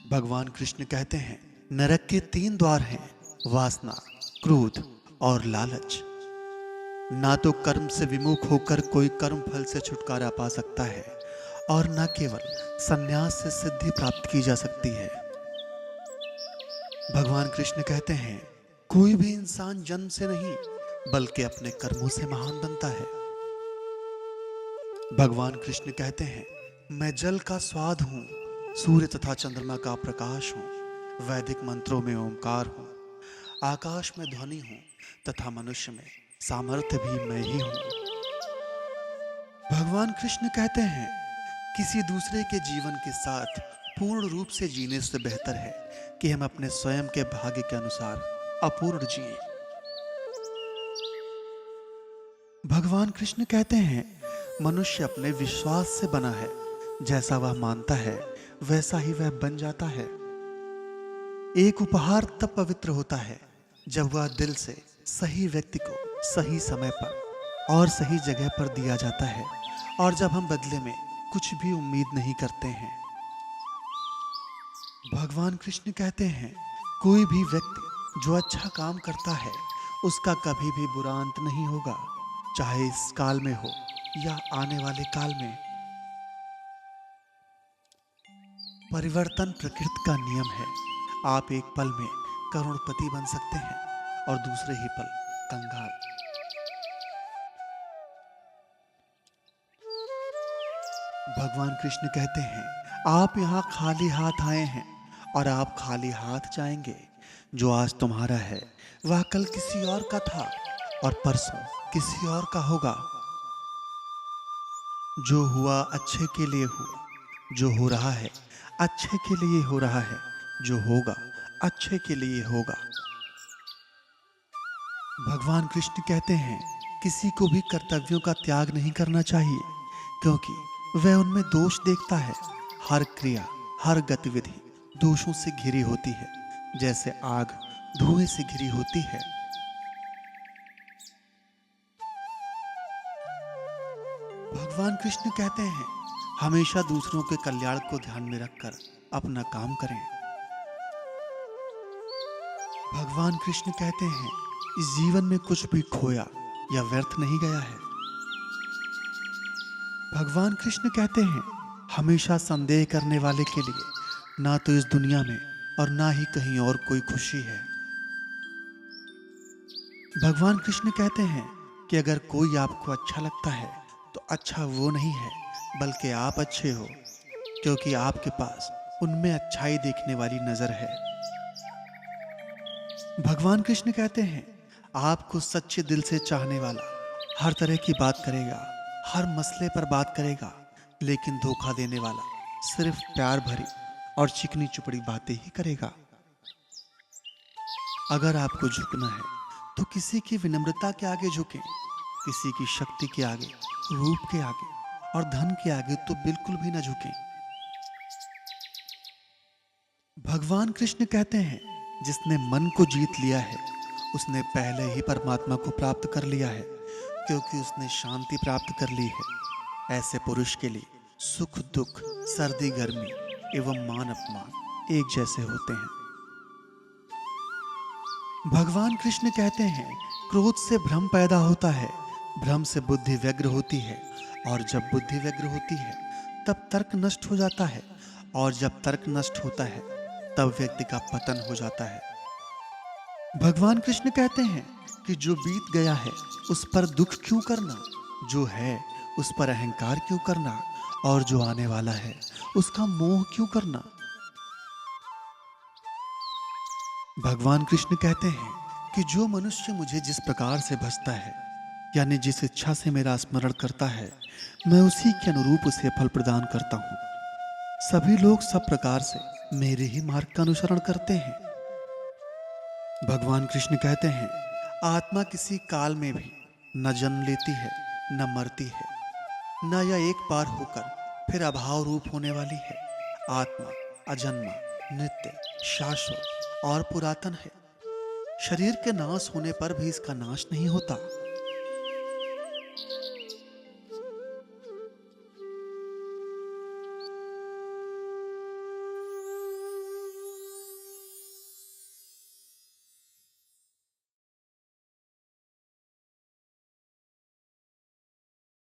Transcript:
भगवान कृष्ण कहते हैं, नरक के 3 द्वार हैं, वासना, क्रोध और लालच। ना तो कर्म से विमुख होकर कोई कर्म फल से छुटकारा पा सकता है और न केवल संन्यास से सिद्धि प्राप्त की जा सकती है। भगवान कृष्ण कहते हैं, कोई भी इंसान जन्म से नहीं बल्कि अपने कर्मों से महान बनता है। भगवान कृष्ण कहते हैं, मैं जल का स्वाद हूं, सूर्य तथा चंद्रमा का प्रकाश हूं, वैदिक मंत्रों में ओंकार हूं, आकाश में ध्वनि हूं तथा मनुष्य में सामर्थ्य भी मैं ही हूं। भगवान कृष्ण कहते हैं, किसी दूसरे के जीवन के साथ पूर्ण रूप से जीने से बेहतर है कि हम अपने स्वयं के भाग्य के अनुसार अपूर्ण जिएं। भगवान कृष्ण कहते हैं, मनुष्य अपने विश्वास से बना है, जैसा वह मानता है वैसा ही वह बन जाता है। एक उपहार तब पवित्र होता है जब वह दिल से सही व्यक्ति को सही समय पर और सही जगह पर दिया जाता है और जब हम बदले में कुछ भी उम्मीद नहीं करते हैं। भगवान कृष्ण कहते हैं, कोई भी व्यक्ति जो अच्छा काम करता है उसका कभी भी बुरा अंत नहीं होगा, चाहे इस काल में हो या आने वाले काल में। परिवर्तन प्रकृति का नियम है। आप एक पल में करोड़पति बन सकते हैं और दूसरे ही पल कंगाल। भगवान कृष्ण कहते हैं, आप यहाँ खाली हाथ आए हैं और आप खाली हाथ जाएंगे। जो आज तुम्हारा है वह कल किसी और का था और परसों किसी और का होगा। जो हुआ अच्छे के लिए हुआ, जो हो रहा है अच्छे के लिए हो रहा है, जो होगा अच्छे के लिए होगा। भगवान कृष्ण कहते हैं, किसी को भी कर्तव्यों का त्याग नहीं करना चाहिए, क्योंकि वह उनमें दोष देखता है। हर क्रिया, हर गतिविधि दोषों से घिरी होती है, जैसे आग धुएं से घिरी होती है। भगवान कृष्ण कहते हैं, हमेशा दूसरों के कल्याण को ध्यान में रखकर अपना काम करें। भगवान कृष्ण कहते हैं, इस जीवन में कुछ भी खोया या व्यर्थ नहीं गया है। भगवान कृष्ण कहते हैं, हमेशा संदेह करने वाले के लिए ना तो इस दुनिया में और ना ही कहीं और कोई खुशी है। भगवान कृष्ण कहते हैं कि अगर कोई आपको अच्छा लगता है तो अच्छा वो नहीं है बल्कि आप अच्छे हो, क्योंकि आपके पास उनमें अच्छाई देखने वाली नजर है। भगवान कृष्ण कहते हैं, आपको सच्चे दिल से चाहने वाला हर तरह की बात करेगा, हर मसले पर बात करेगा, लेकिन धोखा देने वाला सिर्फ प्यार भरी और चिकनी चुपड़ी बातें ही करेगा। अगर आपको झुकना है तो किसी की विनम्रता के आगे झुकें, किसी की शक्ति के आगे, रूप के आगे और धन के आगे तो बिल्कुल भी न झुकें। भगवान कृष्ण कहते हैं, जिसने मन को जीत लिया है उसने पहले ही परमात्मा को प्राप्त कर लिया है, क्योंकि उसने शांति प्राप्त कर ली है। ऐसे पुरुष के लिए सुख दुख, सर्दी गर्मी एवं मान अपमान एक जैसे होते हैं। भगवान कृष्ण कहते हैं, क्रोध से भ्रम पैदा होता है, भ्रम से बुद्धि व्यग्र होती है और जब बुद्धि व्यग्र होती है तब तर्क नष्ट हो जाता है और जब तर्क नष्ट होता है तब व्यक्ति का पतन हो जाता है। भगवान कृष्ण कहते हैं कि जो बीत गया है उस पर दुख क्यों करना, जो है उस पर अहंकार क्यों करना और जो आने वाला है उसका मोह क्यों करना। भगवान कृष्ण कहते हैं कि जो मनुष्य मुझे जिस प्रकार से भजता है, यानी जिस इच्छा से मेरा स्मरण करता है, मैं उसी के अनुरूप उसे फल प्रदान करता हूँ। सभी लोग सब प्रकार से मेरे ही मार्ग का अनुसरण करते हैं। भगवान कृष्ण कहते हैं, आत्मा किसी काल में भी न जन्म लेती है न मरती है, न यह एक बार होकर फिर अभाव रूप होने वाली है। आत्मा अजन्मा, नित्य, शाश्वत और पुरातन है। शरीर के नाश होने पर भी इसका नाश नहीं होता।